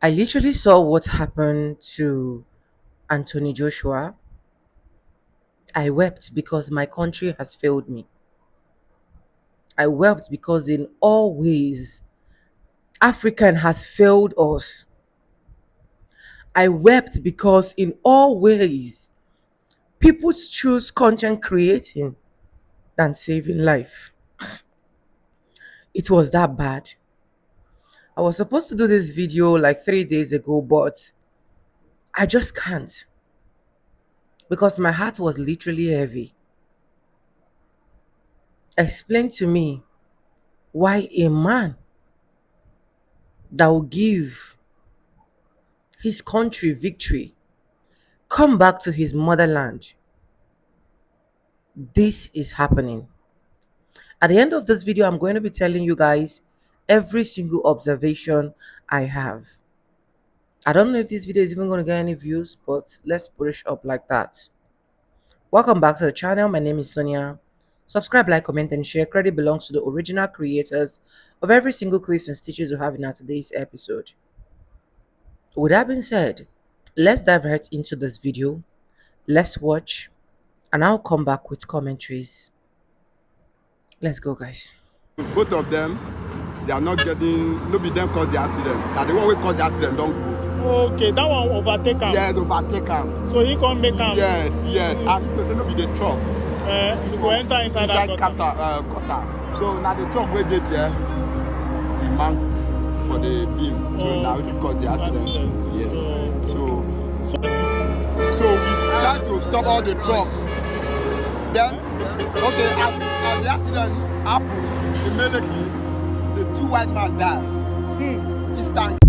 I literally saw what happened to Anthony Joshua. I wept because my country has failed me. I wept because in all ways, African has failed us. I wept because in all ways, people choose content creating than saving life. It was that bad. I was supposed to do this video like 3 days ago, but I just can't because my heart was literally heavy. Explain to me why a man that will give his country victory come back to his motherland. This is happening. At the end of this video, I'm going to be telling you guys every single observation I have. I don't know if this video is even going to get any views, but let's push up like that. Welcome back to the channel. My name is Sonia. Subscribe, like, comment, and share. Credit belongs to the original creators of every single clips and stitches we have in our today's episode. With that being said, let's dive right into this video. Let's watch, and I'll come back with commentaries. Let's go, guys. Both of them, they are not getting, no be them cause the accident. Now the one who caused the accident don't go. Okay, that one overtake him. Yes, overtake him. So he can't make him. Yes, yes. And because no be the truck. He go enter inside that cutter. So now the truck where they there, he mount for the beam. So now it caused the accident. Yes. So we try to stop all the truck. Then, okay, as the accident happened, immediately the two white men died. Instant.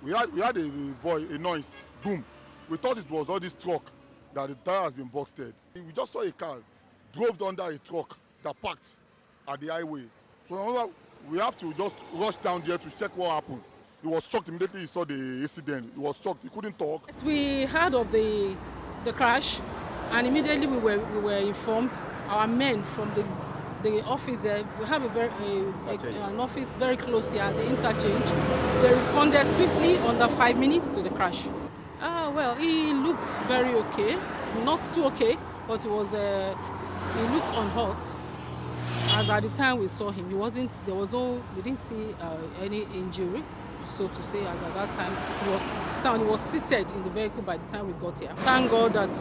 We had a voice, a noise, boom. We thought it was all this truck that the tire has been busted. We just saw a car drove under a truck that parked at the highway. So we have to just rush down there to check what happened. He was shocked immediately he saw the incident. He was shocked. He couldn't talk. Yes, we heard of the crash, and immediately we were informed. Our men from the office there, we have an office very close here at the interchange. They responded swiftly under 5 minutes to the crash. Well, he looked very okay, not too okay, but he looked unhurt. As at the time we saw him, we didn't see any injury, so to say. As at that time, he was seated in the vehicle by the time we got here. Thank God that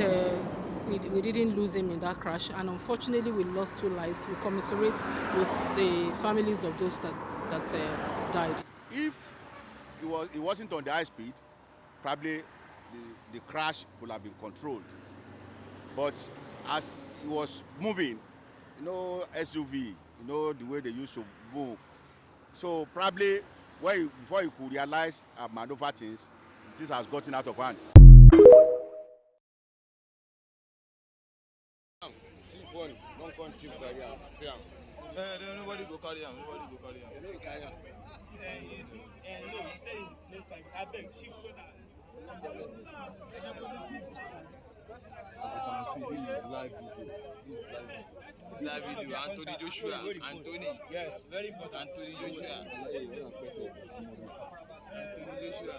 we didn't lose him in that crash, and unfortunately we lost 2 lives. We commiserate with the families of those that died. If it wasn't on the high speed, probably the crash would have been controlled. But as he was moving, SUV, the way they used to move. So probably before he could realize and maneuver things has gotten out of hand. Don't come cheap carry am. See am. Nobody go carry am. Nobody go carry am. No, he said next time. I beg, shift sweater. As you can see, this is live video. This is live video. Anthony Joshua. Anthony. Yes, very important. Anthony Joshua. Anthony Joshua.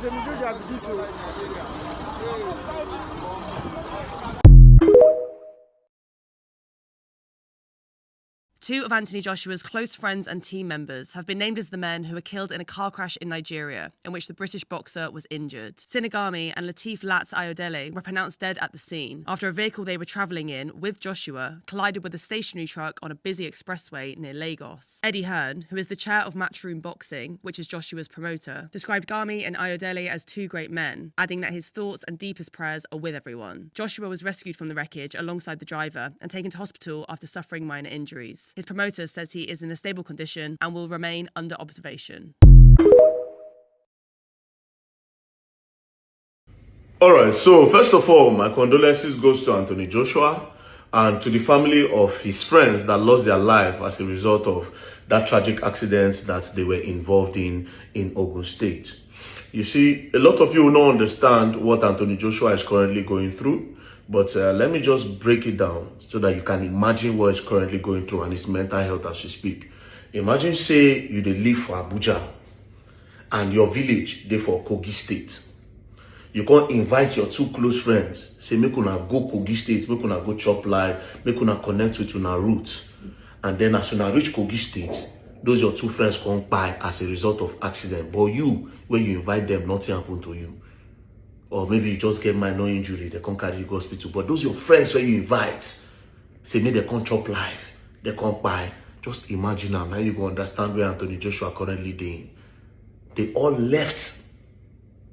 Two of Anthony Joshua's close friends and team members have been named as the men who were killed in a car crash in Nigeria, in which the British boxer was injured. Sinagami and Lateef Lats Ayodele were pronounced dead at the scene after a vehicle they were travelling in with Joshua collided with a stationary truck on a busy expressway near Lagos. Eddie Hearn, who is the chair of Matchroom Boxing, which is Joshua's promoter, described Gami and Ayodele as two great men, adding that his thoughts and deepest prayers are with everyone. Joshua was rescued from the wreckage alongside the driver and taken to hospital after suffering minor injuries. His promoter says he is in a stable condition and will remain under observation. All right, so first of all, my condolences goes to Anthony Joshua and to the family of his friends that lost their life as a result of that tragic accident that they were involved in Ogun State. You see, a lot of you will not understand what Anthony Joshua is currently going through. But let me just break it down so that you can imagine what he's currently going through and his mental health as you speak. Imagine, say, you dey live for Abuja and your village dey for Kogi State. You can't invite your two close friends, say, make una go Kogi State, make una go chop live, make una connect with una route. And then as una reach Kogi State, those your two friends come by as a result of accident. But you, when you invite them, nothing happened to you. Or maybe you just get minor injury, they can't carry you to hospital. But those your friends when you invite, say maybe they can't chop live, they can't buy. Just imagine now you go understand where Anthony Joshua currently doing. They all left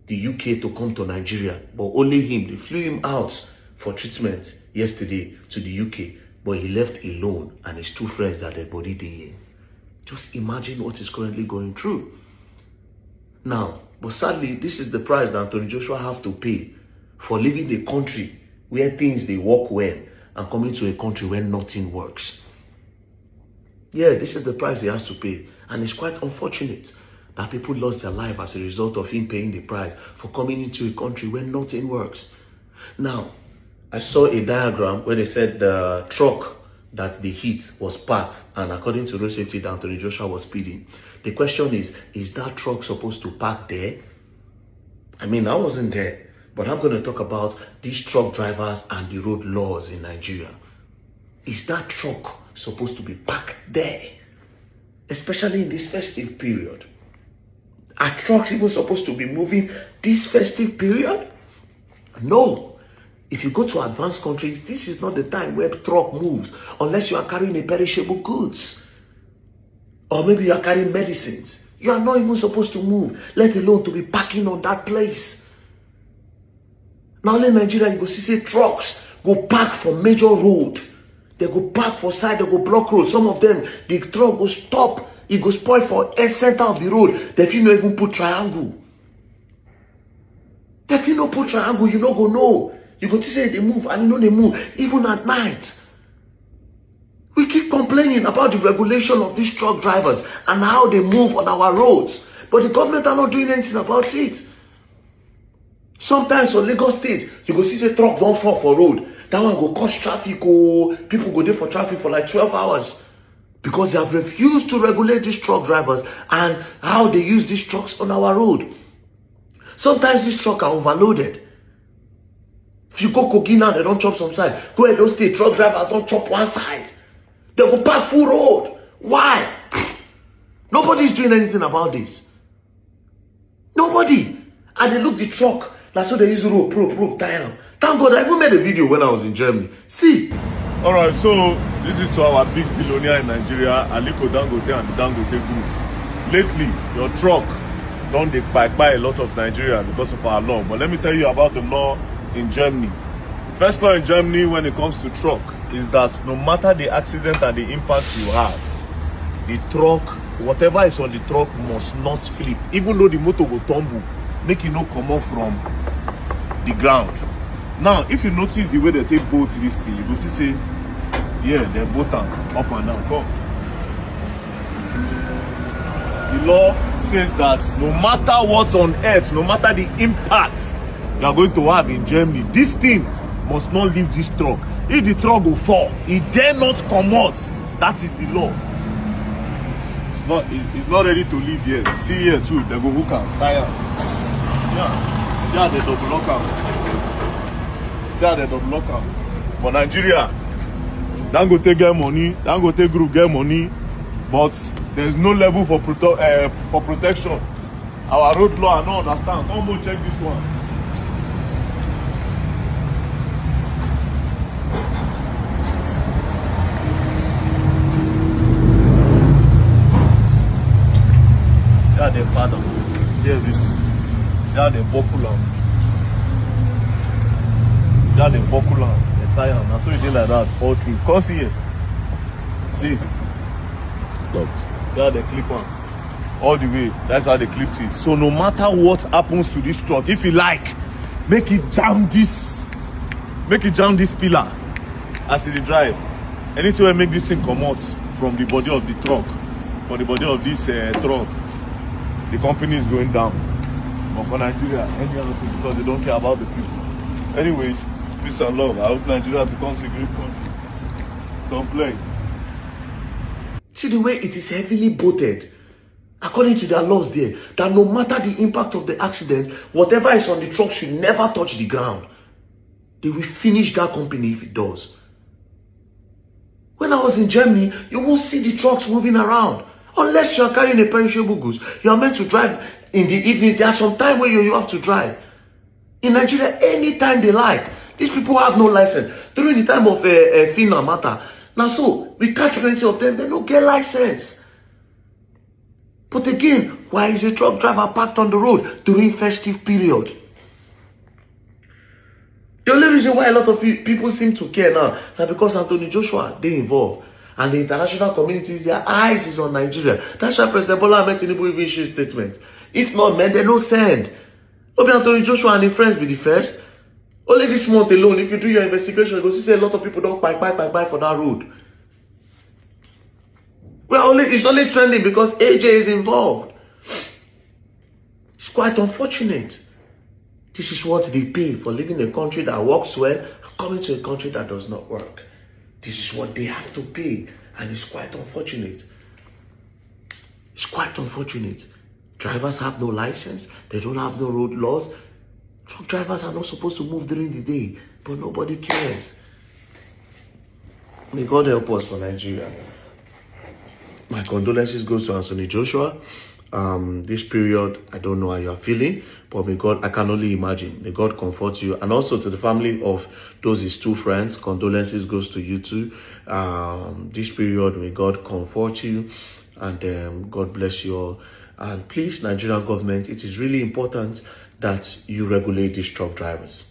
the UK to come to Nigeria, but only him, they flew him out for treatment yesterday to the UK, but he left alone and his two friends that their body day. Just imagine what he's currently going through. Now, but sadly, this is the price that Anthony Joshua have to pay for leaving a country where things they work well and coming to a country where nothing works. Yeah, this is the price he has to pay. And it's quite unfortunate that people lost their life as a result of him paying the price for coming into a country where nothing works. Now, I saw a diagram where they said the truck that the hit was parked, and according to road safety, Anthony Joshua was speeding. The question is that truck supposed to park there? I mean, I wasn't there, but I'm going to talk about these truck drivers and the road laws in Nigeria. Is that truck supposed to be parked there? Especially in this festive period. Are trucks even supposed to be moving this festive period? No. If you go to advanced countries, this is not the time where truck moves unless you are carrying a perishable goods. Or maybe you are carrying medicines. You are not even supposed to move, let alone to be parking on that place. Now in Nigeria, you go see trucks go park for major road. They go park for side, they go block road. Some of them, the truck go stop. It go spoil for a center of the road. They feel not even put triangle. They feel not put triangle, you no go know. You go to say they move and you know they move, even at night. We keep complaining about the regulation of these truck drivers and how they move on our roads. But the government are not doing anything about it. Sometimes on Lagos State, you go see the truck don't fall for road. That one go cause traffic, or people go there for traffic for like 12 hours. Because they have refused to regulate these truck drivers and how they use these trucks on our road. Sometimes these trucks are overloaded. If you go Kogi now, they don't chop some side. Go Edo State, truck drivers don't chop one side. They go park full road. Why? Nobody's doing anything about this. Nobody. And they look the truck. That's so they use rope, tie them. Thank God, I even made a video when I was in Germany. See. Alright, so this is to our big billionaire in Nigeria, Aliko Dangote and the Dangote Group. Lately, your truck don't they buy a lot of Nigeria because of our law. But let me tell you about the law in Germany. The first law in Germany when it comes to truck is that no matter the accident and the impact you have, the truck, whatever is on the truck must not flip. Even though the motor will tumble, make it not come off from the ground. Now, if you notice the way they take boats this thing, you go see say, yeah, they're both up and down. Come. The law says that no matter what's on earth, no matter the impact you are going to have in Germany, this thing must not leave this truck. If the truck will fall, it dare not come out. That is the law. It's not ready to leave yet. See here too, they go hook and tire. See how they double lock out. See how they double lock out. But Nigeria, Dangote get money, Dangote group get money, but there's no level for protection. Our road law, I don't understand. Come go check this one. See how they paddle. See everything. See how they buckle on. See how they buckle on. They tie on. That's so you did like that all through. Come see it. See. Look. See how they clip on. All the way. That's how they clipped it. So no matter what happens to this truck, if you like, make it jam this pillar as it drive. Anything will make this thing come out from the body of the truck, for the body of this truck, the company is going down. But for Nigeria, any other thing, because they don't care about the people. Anyways, peace and love. I hope Nigeria becomes a great country. Don't play. See the way it is heavily bolted, according to their laws there, that no matter the impact of the accident, whatever is on the truck should never touch the ground. They will finish that company if it does. When I was in Germany, you won't see the trucks moving around. Unless you are carrying a perishable goods. You are meant to drive in the evening. There are some time where you have to drive. In Nigeria, anytime they like. These people have no license. During the time of FINA matter. Now so, we catch plenty of them, they don't get license. But again, why is a truck driver parked on the road during festive period? The only reason why a lot of people seem to care now is because Anthony Joshua, they involved. And the international communities, their eyes is on Nigeria. That's why President Bola Ahmed Tinubu even issued statement. If not, man, they don't send. Obi Anthony Joshua and his friends be the first. Only this month alone, if you do your investigation, you go see a lot of people don't buy for that road. It's only trending because AJ is involved. It's quite unfortunate. This is what they pay for living in a country that works well and coming to a country that does not work. This is what they have to pay, and it's quite unfortunate. It's quite unfortunate. Drivers have no license. They don't have no road laws. Truck drivers are not supposed to move during the day, but nobody cares. May God help us for Nigeria. My condolences goes to Anthony Joshua. This period, I don't know how you are feeling, but may God, I can only imagine. May God comfort you. And also to the family of those his two friends, condolences goes to you too. This period, may God comfort you, and God bless you all. And please, Nigerian government, it is really important that you regulate these truck drivers.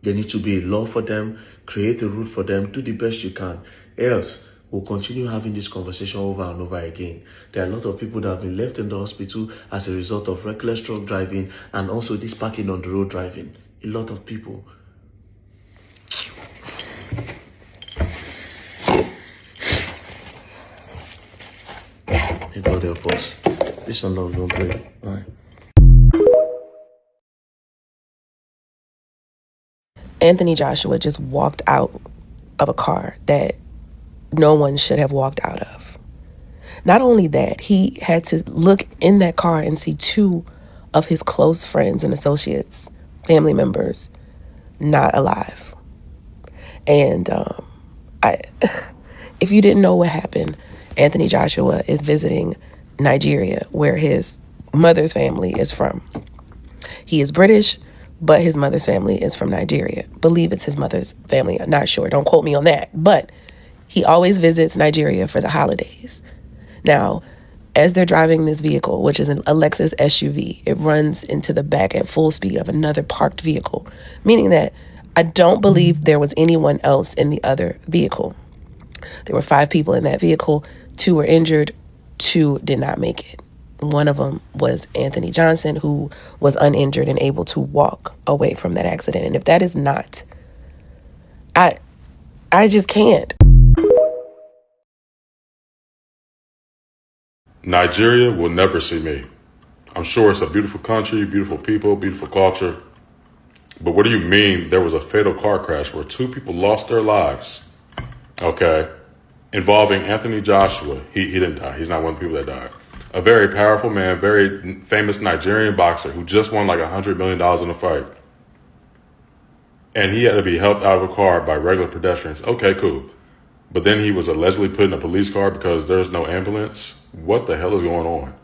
There needs to be a law for them, create a route for them, do the best you can. Else, we'll continue having this conversation over and over again. There are a lot of people that have been left in the hospital as a result of reckless truck driving and also this parking on the road driving. A lot of people. May God help us. Peace and love, don't play. Bye. Anthony Joshua just walked out of a car that no one should have walked out of. Not only that, he had to look in that car and see two of his close friends and associates, family members, not alive. And if you didn't know what happened, Anthony Joshua is visiting Nigeria, where his mother's family is from. He is British, but his mother's family is from Nigeria. Believe it's his mother's family. I'm not sure. Don't quote me on that. But he always visits Nigeria for the holidays. Now, as they're driving this vehicle, which is a Lexus SUV, it runs into the back at full speed of another parked vehicle, meaning that I don't believe there was anyone else in the other vehicle. There were 5 people in that vehicle. 2 were injured. 2 did not make it. One of them was Anthony Johnson, who was uninjured and able to walk away from that accident. And if that is not, I just can't. Nigeria will never see me. I'm sure it's a beautiful country, beautiful people, beautiful culture. But what do you mean there was a fatal car crash where 2 people lost their lives? Okay. Involving Anthony Joshua. He didn't die. He's not one of the people that died. a very powerful man, very famous Nigerian boxer who just won like $100 million in a fight. And he had to be helped out of a car by regular pedestrians. Okay, cool. But then he was allegedly put in a police car because there's no ambulance. What the hell is going on?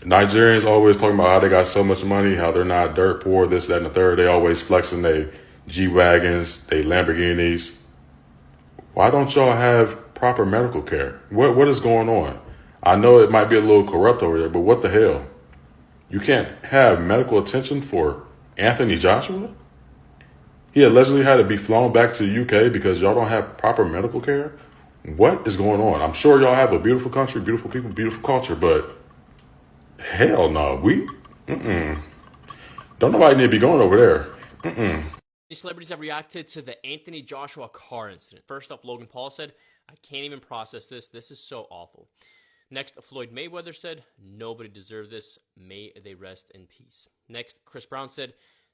Nigerians always talking about how they got so much money, how they're not dirt poor, this, that, and the third. They always flexing their G-Wagons, they Lamborghinis. Why don't y'all have proper medical care? What is going on? I know it might be a little corrupt over there, but what the hell? You can't have medical attention for Anthony Joshua? He allegedly had to be flown back to the UK because y'all don't have proper medical care? What is going on? I'm sure y'all have a beautiful country, beautiful people, beautiful culture, but hell no, don't nobody need to be going over there. These celebrities have reacted to the Anthony Joshua car incident. First up, Logan Paul said, "I can't even process this. This is so awful." Next, Floyd Mayweather said, "Nobody deserved this. May they rest in peace." Next, Chris Brown said,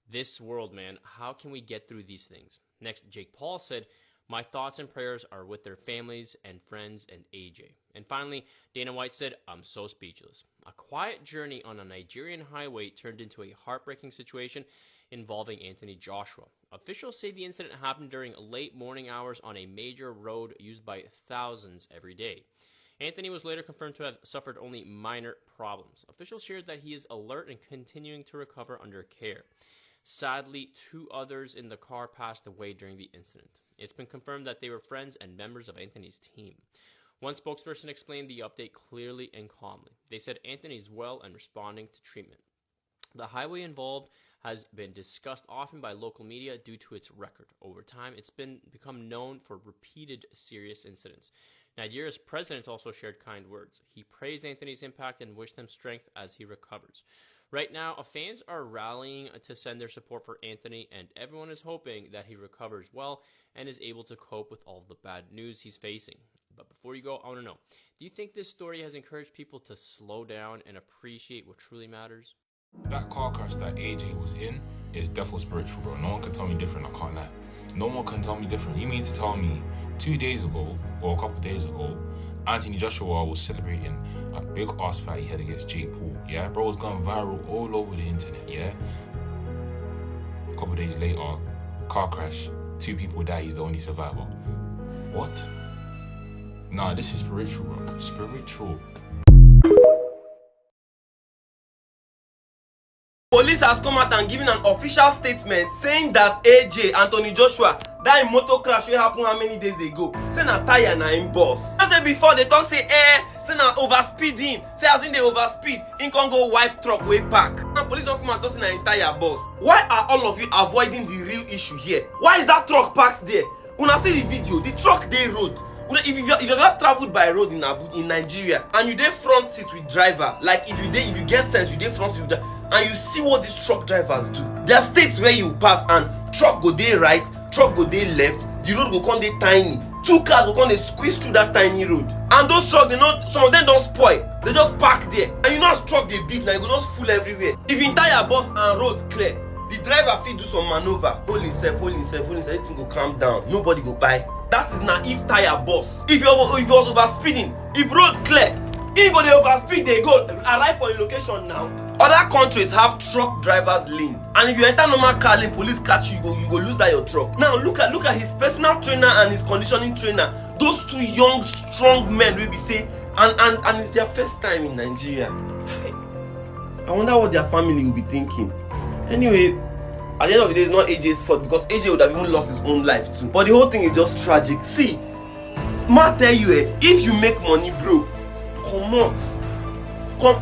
"This world, man, how can we get through these things?" Next, Jake Paul said, "My thoughts and prayers are with their families and friends and AJ." And finally, Dana White said, "I'm so speechless." A quiet journey on a Nigerian highway turned into a heartbreaking situation involving Anthony Joshua. Officials say the incident happened during late morning hours on a major road used by thousands every day. Anthony was later confirmed to have suffered only minor problems. Officials shared that he is alert and continuing to recover under care. Sadly, 2 others in the car passed away during the incident. It's been confirmed that they were friends and members of Anthony's team. One spokesperson explained the update clearly and calmly. They said Anthony is well and responding to treatment. The highway involved has been discussed often by local media due to its record. Over time, it's become known for repeated serious incidents. Nigeria's president also shared kind words. He praised Anthony's impact and wished him strength as he recovers. Right now, fans are rallying to send their support for Anthony, and everyone is hoping that he recovers well and is able to cope with all the bad news he's facing. But before you go, I want to know, do you think this story has encouraged people to slow down and appreciate what truly matters? That car crash that AJ was in is definitely spiritual, bro. No one can tell me different, I can't lie. No one can tell me different. You mean to tell me 2 days ago, or a couple of days ago, Anthony Joshua was celebrating a big ass fight he had against Jake Paul, yeah? Bro was going viral all over the internet, yeah? A couple of days later, car crash, 2 people die, he's the only survivor. What? Nah, this is spiritual, bro. Spiritual. Police has come out and given an official statement saying that AJ, Anthony Joshua, that motor crash wey happen how many days ago, say na tire na him boss. I say before they talk say say na overspeed him, say as in they overspeed, him can go wipe truck way park. And police don't come and talk say na him tire boss. Why are all of you avoiding the real issue here? Why is that truck parked there? Una see the video, the truck dey road. If you ever traveled by road in Nigeria and you dey front seat with driver, like if you get sense, you dey front seat with driver, and you see what these truck drivers do. There are states where you pass and truck go dey right, truck go dey left, the road go come dey tiny. 2 cars go come dey squeeze through that tiny road. And those trucks, some of them don't spoil. They just park there. And you know as truck dey big now, you go just full everywhere. If entire bus and road clear, the driver fit do some maneuver, hold himself, everything go calm down. Nobody go buy. That is na if tire bus. If you was overspeeding, if road clear, he go dey overspeed, they go arrive for a location now. Other countries have truck drivers lane, and if you enter normal car lane, police catch you, you go lose that your truck. Now look at his personal trainer and his conditioning trainer. Those 2 young, strong men will be say, and it's their first time in Nigeria. I wonder what their family will be thinking. Anyway, at the end of the day, it's not AJ's fault because AJ would have even lost his own life too. But the whole thing is just tragic. See, ma tell you, if you make money, bro, come on.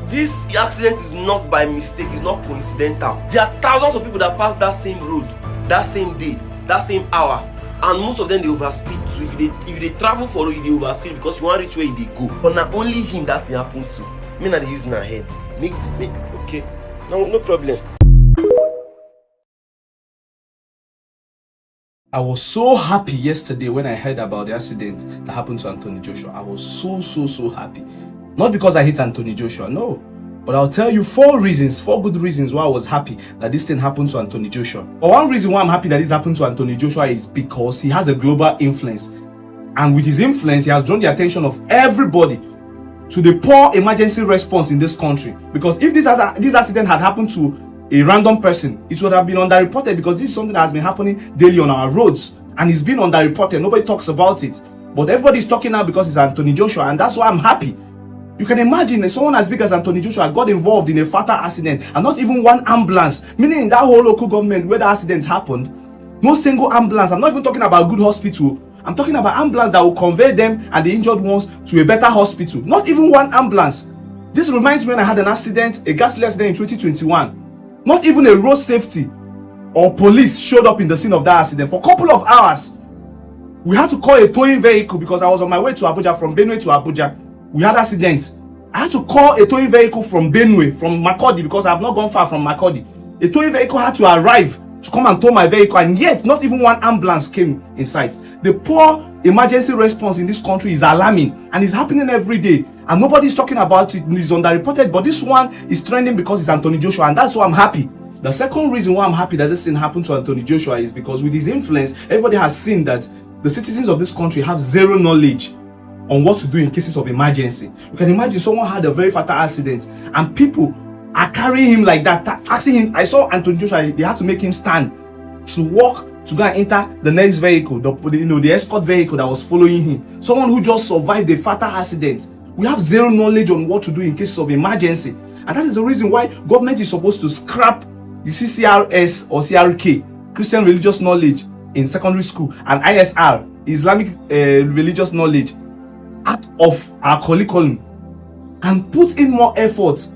This accident is not by mistake, it's not coincidental. There are thousands of people that pass that same road, that same day, that same hour, and most of them they overspeed too. If they travel for road, they overspeed because you want to reach where they go. But not only him that thing happen to. Me not using my head. Okay, no problem. I was so happy yesterday when I heard about the accident that happened to Anthony Joshua. I was so happy. Not because I hate Anthony Joshua, no. But I'll tell you 4 good reasons why I was happy that this thing happened to Anthony Joshua. But one reason why I'm happy that this happened to Anthony Joshua is because he has a global influence. And with his influence, he has drawn the attention of everybody to the poor emergency response in this country. Because if this accident had happened to a random person, it would have been underreported, because this is something that has been happening daily on our roads, and it's been underreported. Nobody talks about it, but everybody's talking now because it's Anthony Joshua, and that's why I'm happy. You can imagine someone as big as Anthony Joshua got involved in a fatal accident, and not even one ambulance, meaning in that whole local government where the accident happened, no single ambulance. I'm not even talking about a good hospital. I'm talking about ambulance that will convey them and the injured ones to a better hospital. Not even one ambulance. This reminds me when I had an accident, a ghastly accident in 2021. Not even a road safety or police showed up in the scene of that accident. For a couple of hours, we had to call a towing vehicle because I was on my way to Abuja, from Benue to Abuja. We had accident. I had to call a towing vehicle from Benue, from Makurdi, because I have not gone far from Makurdi. A towing vehicle had to arrive to come and tow my vehicle, and yet not even one ambulance came in sight. The poor emergency response in this country is alarming, and it's happening every day, and nobody's talking about it. It's underreported, but this one is trending because it's Anthony Joshua, and that's why I'm happy. The second reason why I'm happy that this thing happened to Anthony Joshua is because with his influence, everybody has seen that the citizens of this country have zero knowledge on what to do in cases of emergency. You can imagine someone had a very fatal accident, and people are carrying him like that, asking him. I saw Anthony Joshua, they had to make him stand to walk to go and enter the next vehicle, the escort vehicle that was following him. Someone who just survived a fatal accident. We have zero knowledge on what to do in cases of emergency, and that is the reason why government is supposed to scrap, you see, CRS or CRK, Christian religious knowledge in secondary school, and ISR, Islamic religious knowledge, out of our curriculum, and put in more effort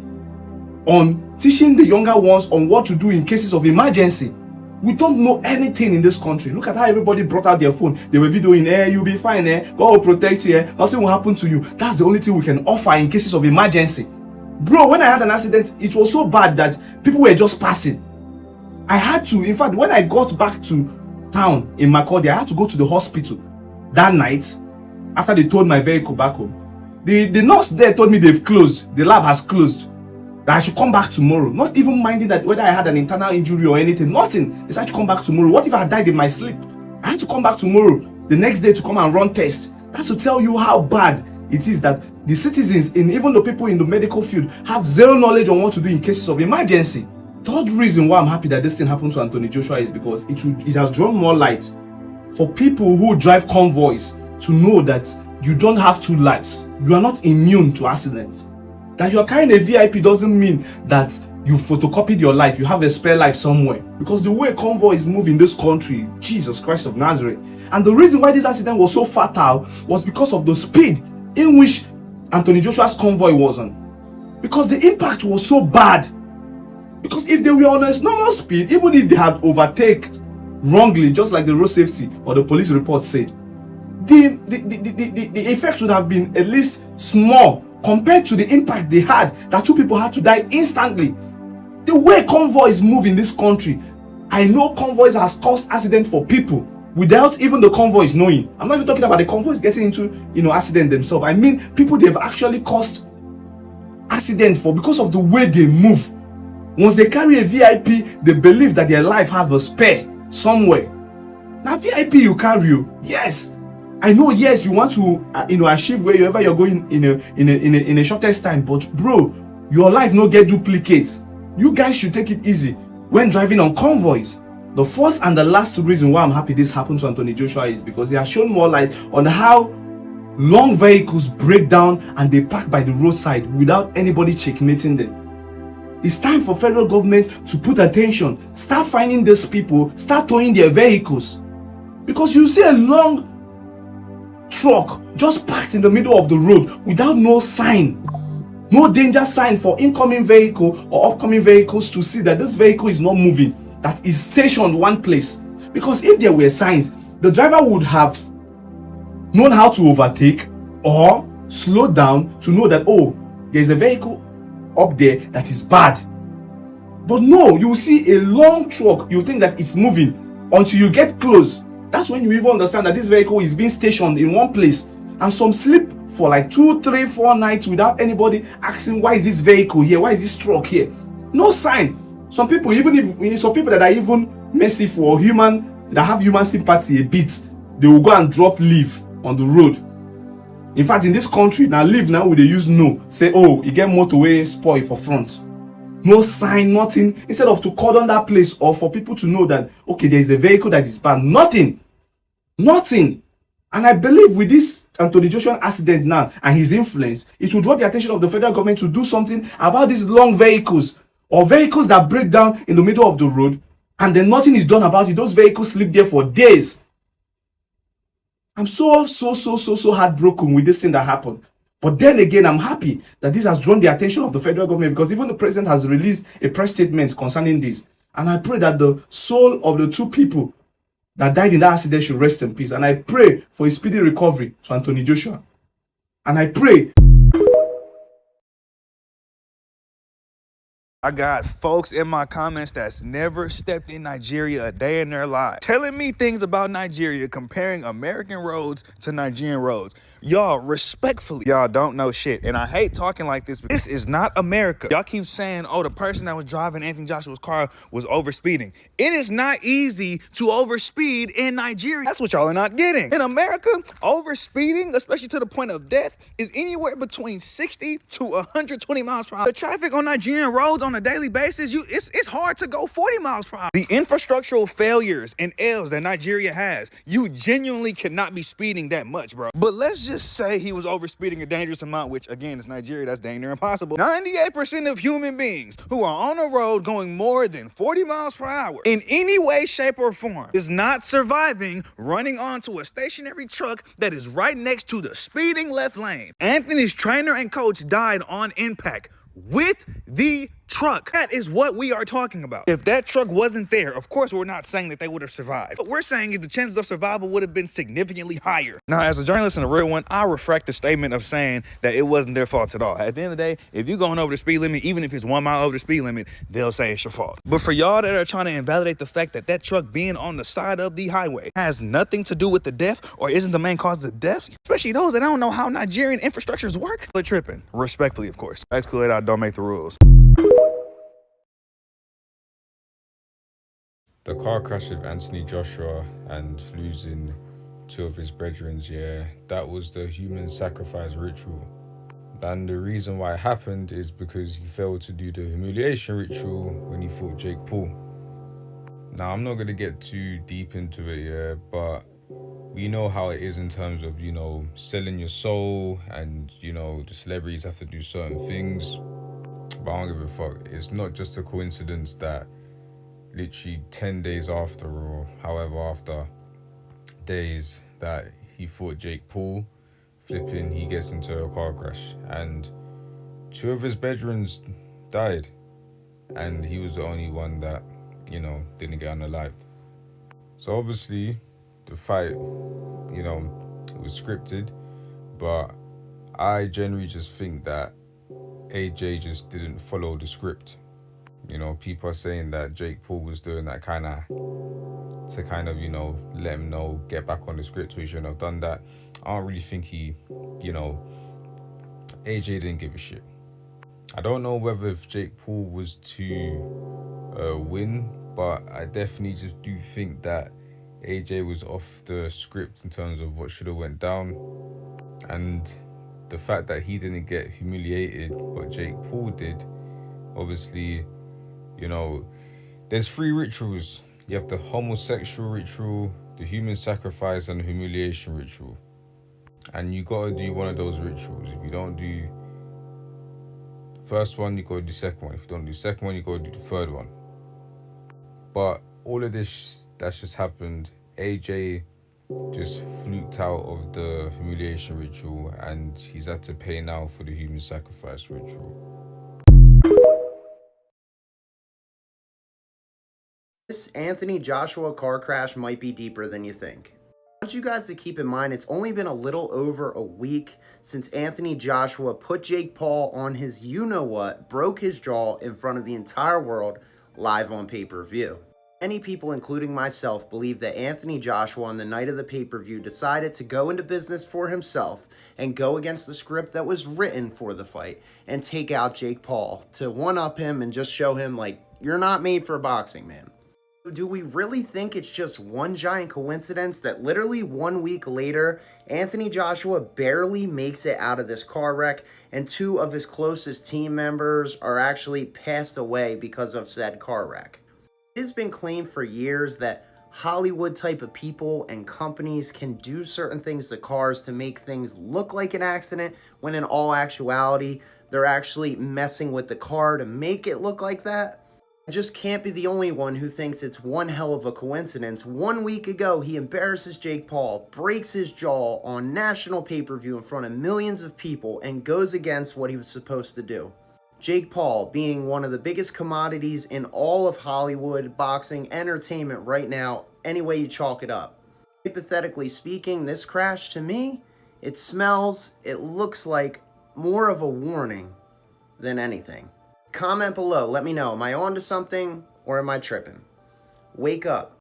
on teaching the younger ones on what to do in cases of emergency. We don't know anything in this country. Look at how everybody brought out their phone. They were videoing, you'll be fine, God will protect you, nothing will happen to you. That's the only thing we can offer in cases of emergency. Bro, when I had an accident, it was so bad that people were just passing. I had to, in fact, when I got back to town in Makurdi, I had to go to the hospital that night after they towed my vehicle back home. The nurse there told me they've closed, the lab has closed, that I should come back tomorrow. Not even minding that whether I had an internal injury or anything, nothing. They said I should come back tomorrow. What if I had died in my sleep? I had to come back tomorrow, the next day, to come and run tests. That's to tell you how bad it is that the citizens, and even the people in the medical field, have zero knowledge on what to do in cases of emergency. Third reason why I'm happy that this thing happened to Anthony Joshua is because it has drawn more light for people who drive convoys to know that you don't have two lives. You are not immune to accidents. That you're carrying a VIP doesn't mean that you photocopied your life, you have a spare life somewhere. Because the way convoys move in this country, Jesus Christ of Nazareth. And the reason why this accident was so fatal was because of the speed in which Anthony Joshua's convoy was on. Because the impact was so bad. Because if they were on a normal speed, even if they had overtaken wrongly, just like the road safety or the police report said, the effect would have been at least small compared to the impact they had, that two people had to die instantly. The way convoys move in this country, I know convoys has caused accident for people without even the convoys knowing. I'm not even talking about the convoys getting into accident themselves. I mean people they've actually caused accident for because of the way they move. Once they carry a VIP, they believe that their life have a spare somewhere. Now VIP you carry you, yes. I know, yes, you want to achieve wherever you're going in a shortest time, but bro, your life no get duplicates. You guys should take it easy when driving on convoys. The fourth and the last reason why I'm happy this happened to Anthony Joshua is because they have shown more light on how long vehicles break down and they park by the roadside without anybody checkmating them. It's time for federal government to put attention, start finding these people, start towing their vehicles. Because you see a long truck just parked in the middle of the road without no sign, no danger sign for incoming vehicle or upcoming vehicles to see that this vehicle is not moving, that is stationed one place. Because if there were signs, the driver would have known how to overtake or slow down to know that, oh, there's a vehicle up there that is bad. But no, you see a long truck, you think that it's moving until you get close. That's when you even understand that this vehicle is being stationed in one place, and some sleep for like 2, 3, 4 nights without anybody asking, why is this vehicle here? Why is this truck here? No sign. Some people, some people that are even merciful or human, that have human sympathy a bit, they will go and drop leaf on the road. In fact, in this country, now live now we dey use no. Say, oh, you get motorway spoil for front. No sign, nothing. Instead of to cordon that place or for people to know that, okay, there is a vehicle that is banned. Nothing. Nothing. And I believe with this Anthony Joshua accident now and his influence, it will draw the attention of the federal government to do something about these long vehicles or vehicles that break down in the middle of the road and then nothing is done about it. Those vehicles sleep there for days. I'm so heartbroken with this thing that happened. But then again, I'm happy that this has drawn the attention of the federal government because even the president has released a press statement concerning this. And I pray that the soul of the two people that died in that accident should rest in peace. And I pray for a speedy recovery to Anthony Joshua. And I pray. I got folks in my comments that's never stepped in Nigeria a day in their life, telling me things about Nigeria, comparing American roads to Nigerian roads. Y'all, respectfully, y'all don't know shit. And I hate talking like this, but this is not America. Y'all keep saying, oh, the person that was driving Anthony Joshua's car was overspeeding. It is not easy to overspeed in Nigeria. That's what y'all are not getting. In America, overspeeding, especially to the point of death, is anywhere between 60 to 120 miles per hour. The traffic on Nigerian roads on a daily basis, it's hard to go 40 miles per hour. The infrastructural failures and L's that Nigeria has, you genuinely cannot be speeding that much, bro. But let's just say he was overspeeding a dangerous amount, which again is Nigeria, that's dang near impossible. 98% of human beings who are on a road going more than 40 miles per hour in any way, shape, or form is not surviving running onto a stationary truck that is right next to the speeding left lane. Anthony's trainer and coach died on impact with the truck. That is what we are talking about. If that truck wasn't there, of course, we're not saying that they would have survived. What we're saying is the chances of survival would have been significantly higher. Now, as a journalist and a real one, I refract the statement of saying that it wasn't their fault at all. At the end of the day, if you're going over the speed limit, even if it's 1 mile over the speed limit, they'll say it's your fault. But for y'all that are trying to invalidate the fact that that truck being on the side of the highway has nothing to do with the death or isn't the main cause of death, especially those that don't know how Nigerian infrastructures work, they're tripping. Respectfully, of course. Exclude out, don't make the rules. The car crash with Anthony Joshua and losing 2 of his brethren, yeah, that was the human sacrifice ritual. And the reason why it happened is because he failed to do the humiliation ritual when he fought Jake Paul. Now, I'm not going to get too deep into it, yeah, but we know how it is in terms of, selling your soul and, the celebrities have to do certain things. But I don't give a fuck. It's not just a coincidence that literally 10 days after or however after days that he fought Jake Paul, he gets into a car crash and 2 of his brethren died and he was the only one that, didn't get unalived. So obviously the fight, it was scripted, but I generally just think that AJ just didn't follow the script. People are saying that Jake Paul was doing that to let him know, get back on the script, so he shouldn't have done that. I don't really think AJ didn't give a shit. I don't know whether if Jake Paul was to win, but I definitely just do think that AJ was off the script in terms of what should have went down. And the fact that he didn't get humiliated, but Jake Paul did, obviously, there's 3 rituals. You have the homosexual ritual, the human sacrifice, and the humiliation ritual. And you gotta do one of those rituals. If you don't do the first one, you gotta do the second one. If you don't do the second one, you gotta do the third one. But all of this that's just happened, AJ just fluked out of the humiliation ritual and he's had to pay now for the human sacrifice ritual. This Anthony Joshua car crash might be deeper than you think. I want you guys to keep in mind it's only been a little over a week since Anthony Joshua put Jake Paul on his you-know-what, broke his jaw in front of the entire world live on pay-per-view. Many people, including myself, believe that Anthony Joshua on the night of the pay-per-view decided to go into business for himself and go against the script that was written for the fight and take out Jake Paul to one-up him and just show him, like, you're not made for boxing, man. Do we really think it's just one giant coincidence that literally 1 week later, Anthony Joshua barely makes it out of this car wreck and 2 of his closest team members are actually passed away because of said car wreck? It has been claimed for years that Hollywood type of people and companies can do certain things to cars to make things look like an accident, when in all actuality, they're actually messing with the car to make it look like that. I just can't be the only one who thinks it's one hell of a coincidence. 1 week ago, he embarrasses Jake Paul, breaks his jaw on national pay-per-view in front of millions of people, and goes against what he was supposed to do. Jake Paul being one of the biggest commodities in all of Hollywood, boxing, entertainment right now, any way you chalk it up. Hypothetically speaking, this crash to me, it looks like more of a warning than anything. Comment below, let me know, am I on to something or am I tripping? Wake up.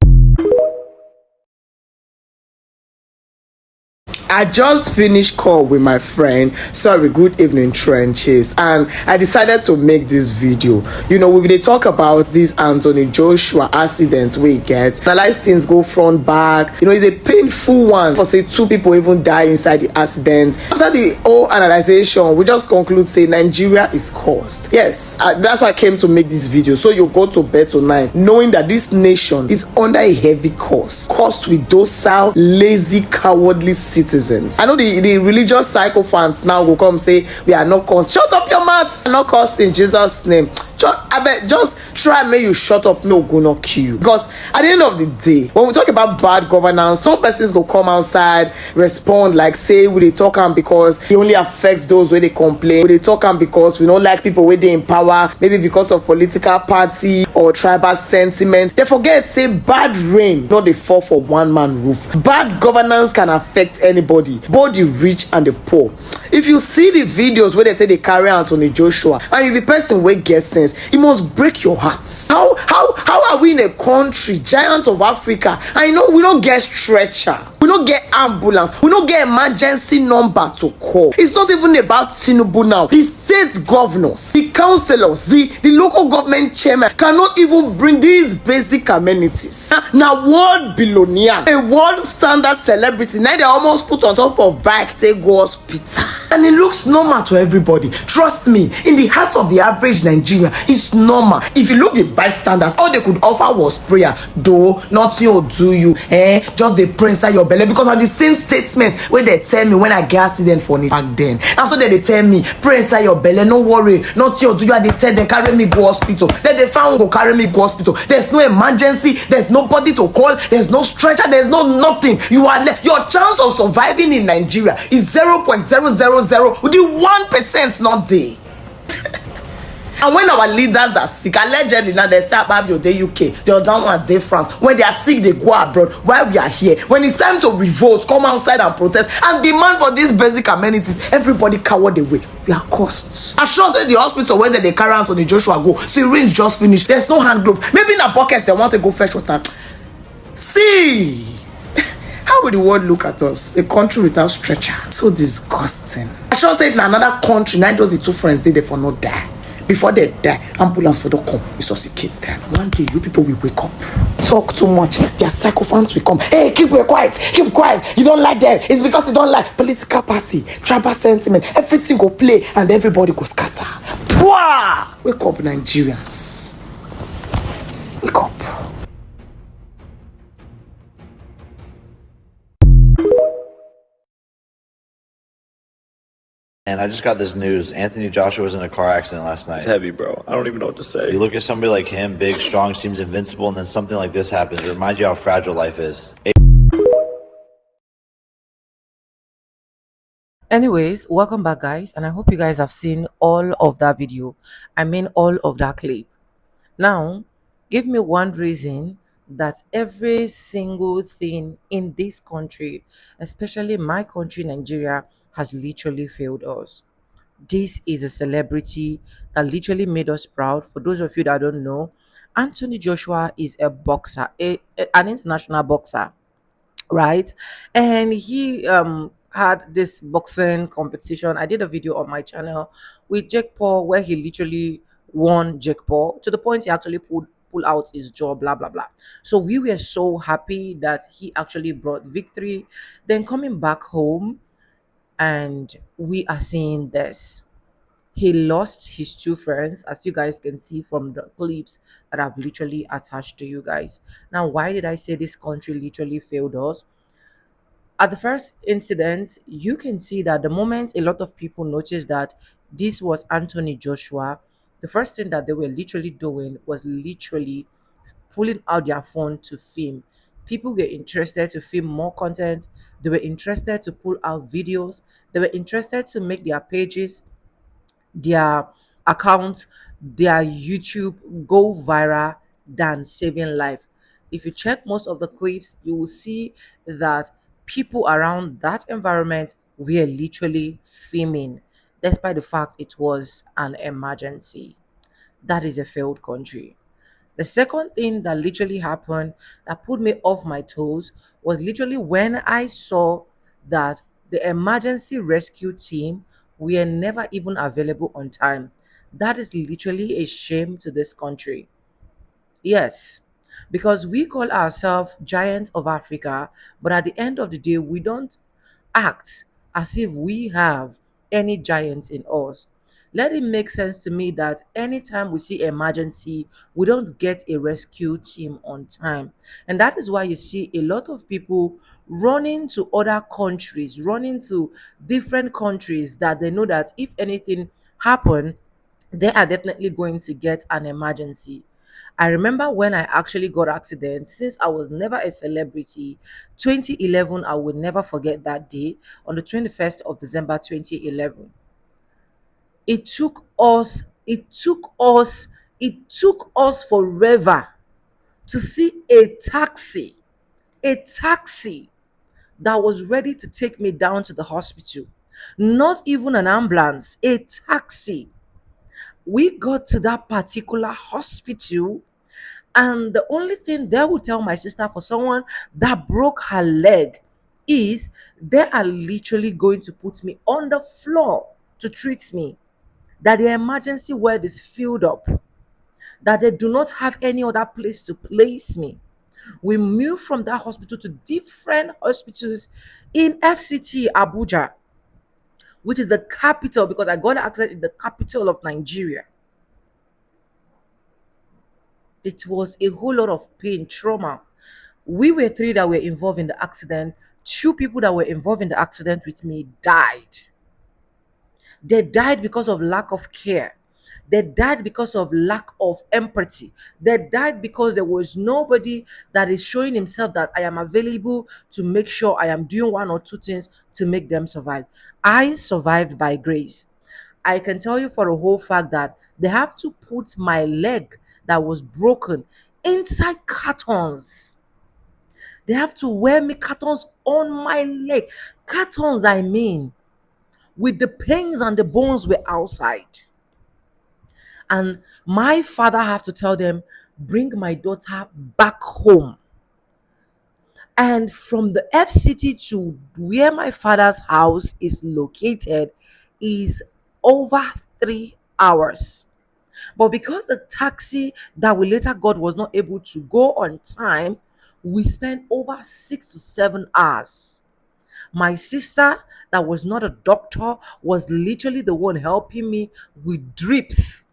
I just finished call with my friend, sorry, good evening trenches, and I decided to make this video. You know, we talk about this Anthony Joshua accident we get, analyze things go front back. You know, it's a painful one for say 2 people even die inside the accident. After the whole analyzation, we just conclude say Nigeria is cursed. Yes, that's why I came to make this video, so you go to bed tonight knowing that this nation is under a heavy curse, cursed with docile, lazy, cowardly citizens. I know the religious psychophants now will come say we are not cursed. Shut up your mouths. Not cursed in Jesus' name. Just try make you shut up, no go not kill you. Because at the end of the day, when we talk about bad governance, some persons go come outside, respond like say we dey talk am because it only affects those where they complain. We dey talk am because we don't like people where they in power, maybe because of political party or tribal sentiment. They forget say bad rain not dey fall for one man roof. Bad governance can affect anybody, both the rich and the poor. If you see the videos where they say they carry Anthony Joshua and you be person wey get sense, it must break your heart. How are we in a country, giant of Africa, and you know we don't get stretcher, we don't get ambulance, we don't get emergency number to call? It's not even about Tinubu now. The state governors, the councillors, the local government chairman cannot even bring these basic amenities. Now world billionaire, a world standard celebrity, now they almost put on top of bike take go hospital, and it looks normal to everybody. Trust me, in the hearts of the average Nigerian, it's normal. If you look the bystanders, all they could offer was prayer. Though nothing will do you, just the pray inside your belly, because of the same statement where they tell me when I get accident for me back then. And so they tell me pray inside your belly, no worry, nothing will do you. And they tell them carry me go hospital. Then they found go carry me go hospital. There's no emergency, there's nobody to call, there's no stretcher, there's no nothing. Your chance of surviving in Nigeria is 0.000 with the 1% not there. And when our leaders are sick, allegedly now they say about the UK, the other one day France. When they are sick, they go abroad. While we are here, when it's time to revolt, come outside and protest and demand for these basic amenities, everybody cowered away. We are costs. I sure say the hospital where they carry Anthony Joshua go, syringe just finished. There's no hand glove. Maybe in a bucket they want to go fetch water. See. How will the world look at us? A country without stretcher. So disgusting. I sure say if in another country, now those the 2 friends did they for not die. Before they die, ambulance for the come, resuscitate them. One day, you people will wake up. Talk too much. Their psychophants will come. Hey, keep quiet. Keep quiet. You don't like them. It's because you don't like political party, tribal sentiment. Everything go play and everybody go scatter. Pwah! Wake up, Nigerians. Wake up. And I just got this news. Anthony Joshua was in a car accident last night. It's heavy, bro. I don't even know what to say. You look at somebody like him, big, strong, seems invincible, and then something like this happens. It reminds you how fragile life is. Anyways, welcome back guys, and I hope you guys have seen all of that video. I mean all of that clip. Now, give me one reason that every single thing in this country, especially my country, Nigeria, has literally failed us. This is a celebrity that literally made us proud. For those of you that don't know, Anthony Joshua is a boxer, an international boxer, right? And he had this boxing competition. I did a video on my channel with Jake Paul where he literally won Jake Paul to the point he actually pull out his jaw, blah blah blah. So we were so happy that he actually brought victory. Then coming back home, and we are seeing this. He lost his two friends, as you guys can see from the clips that I've literally attached to you guys. Now, why did I say this country literally failed us? At the first incident, you can see that the moment a lot of people noticed that this was Anthony Joshua, the first thing that they were literally doing was literally pulling out their phone to film. People were interested to film more content. They were interested to pull out videos. They were interested to make their pages, their accounts, their YouTube go viral than saving life. If you check most of the clips, you will see that people around that environment were literally filming, despite the fact it was an emergency. That is a failed country. The second thing that literally happened that put me off my toes was literally when I saw that the emergency rescue team were never even available on time. That is literally a shame to this country. Yes, because we call ourselves giants of Africa, but at the end of the day, we don't act as if we have any giants in us. Let it make sense to me that anytime we see emergency, we don't get a rescue team on time. And that is why you see a lot of people running to other countries, running to different countries that they know that if anything happen, they are definitely going to get an emergency. I remember when I actually got accident, since I was never a celebrity, 2011, I will never forget that day on the 21st of December 2011. It took us forever to see a taxi that was ready to take me down to the hospital. Not even an ambulance, a taxi. We got to that particular hospital, and the only thing they will tell my sister for someone that broke her leg is they are literally going to put me on the floor to treat me. That the emergency ward is filled up. That they do not have any other place to place me. We moved from that hospital to different hospitals in FCT Abuja, which is the capital, because I got an accident in the capital of Nigeria. It was a whole lot of pain, trauma. We were three that were involved in the accident. Two people that were involved in the accident with me died. They died because of lack of care. They died because of lack of empathy. They died because there was nobody that is showing himself that I am available to make sure I am doing one or two things to make them survive. I survived by grace. I can tell you for a whole fact that they have to put my leg that was broken inside cartons. They have to wear me cartons on my leg. Cartons, I mean, with the pains and the bones were outside. And my father have to tell them, bring my daughter back home. And from the FCT to where my father's house is located is over 3 hours. But because the taxi that we later got was not able to go on time, we spent over 6 to 7 hours. My sister, that was not a doctor, was literally the one helping me with drips,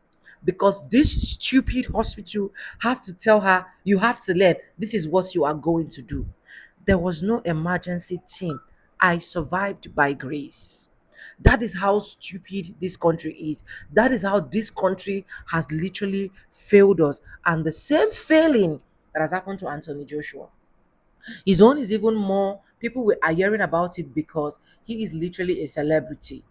because this stupid hospital have to tell her, you have to learn, this is what you are going to do. There was no emergency team. I survived by grace. That is how stupid this country is. That is how this country has literally failed us. And the same failing that has happened to Anthony Joshua. His own is even more, people are hearing about it because he is literally a celebrity.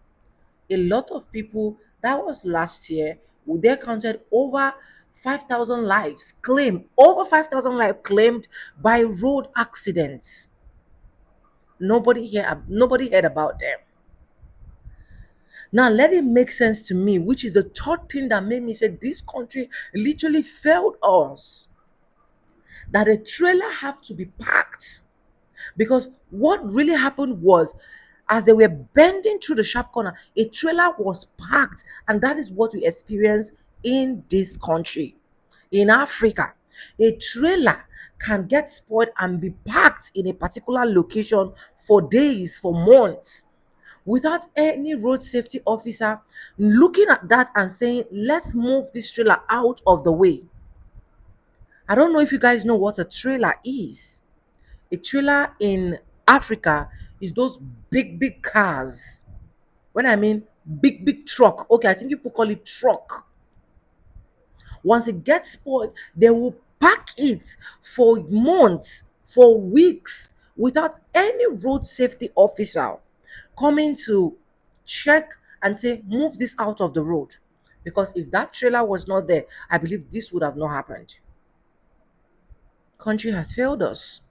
A lot of people, that was last year, they counted over 5,000 lives claimed, over 5,000 lives claimed by road accidents. Nobody heard about them. Now let it make sense to me, which is the third thing that made me say this country literally failed us. That a trailer have to be packed. Because what really happened was, as they were bending through the sharp corner, a trailer was packed, and that is what we experience in this country, in Africa. A trailer can get spoiled and be parked in a particular location for days, for months, without any road safety officer looking at that and saying, let's move this trailer out of the way. I don't know if you guys know what a trailer is. A trailer in Africa is those big, big cars. When I mean big, big truck, okay, I think people call it truck. Once it gets spoiled, they will pack it for months, for weeks, without any road safety officer coming to check and say, move this out of the road. Because if that trailer was not there, I believe this would have not happened. Country has failed us.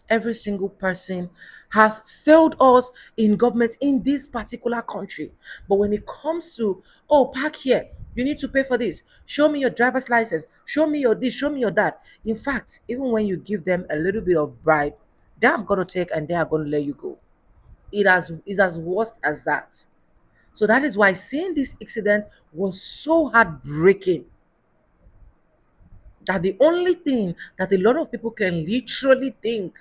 Every single person has failed us in government in this particular country. But when it comes to, oh, park here, you need to pay for this, show me your driver's license, show me your this, show me your that. In fact, even when you give them a little bit of bribe, they are going to take and they are going to let you go. Is as worst as that. So that is why seeing this incident was so heartbreaking, that the only thing that a lot of people can literally think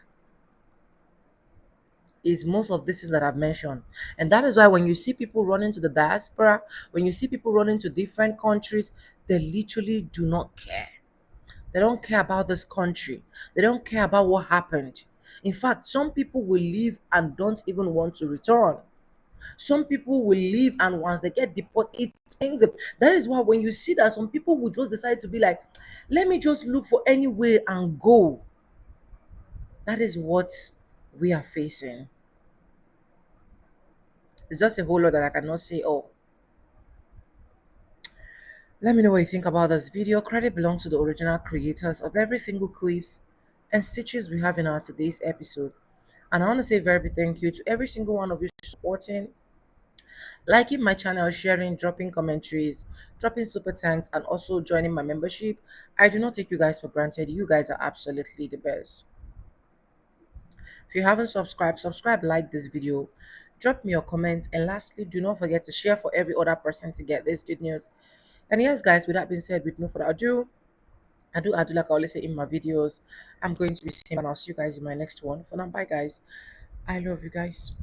is most of this is that I've mentioned. And that is why when you see people running to the diaspora, when you see people running to different countries, they literally do not care. They don't care about this country. They don't care about what happened. In fact, some people will leave and don't even want to return. Some people will leave and once they get deported, it pains them. That is why when you see that some people will just decide to be like, let me just look for any way and go. That is what we are facing. It's just a whole lot that I cannot say. Oh, let me know what you think about this video. Credit belongs to the original creators of every single clips and stitches we have in our today's episode. And I want to say a very big thank you to every single one of you supporting, liking my channel, sharing, dropping commentaries, dropping super thanks, and also joining my membership. I do not take you guys for granted. You guys are absolutely the best. If you haven't subscribed, subscribe, like this video, drop me your comments, and lastly, do not forget to share for every other person to get this good news. And yes, guys, with that being said, with no further ado, I do like I always say in my videos, I'm going to be saying, and I'll see you guys in my next one. For now, bye, guys. I love you guys.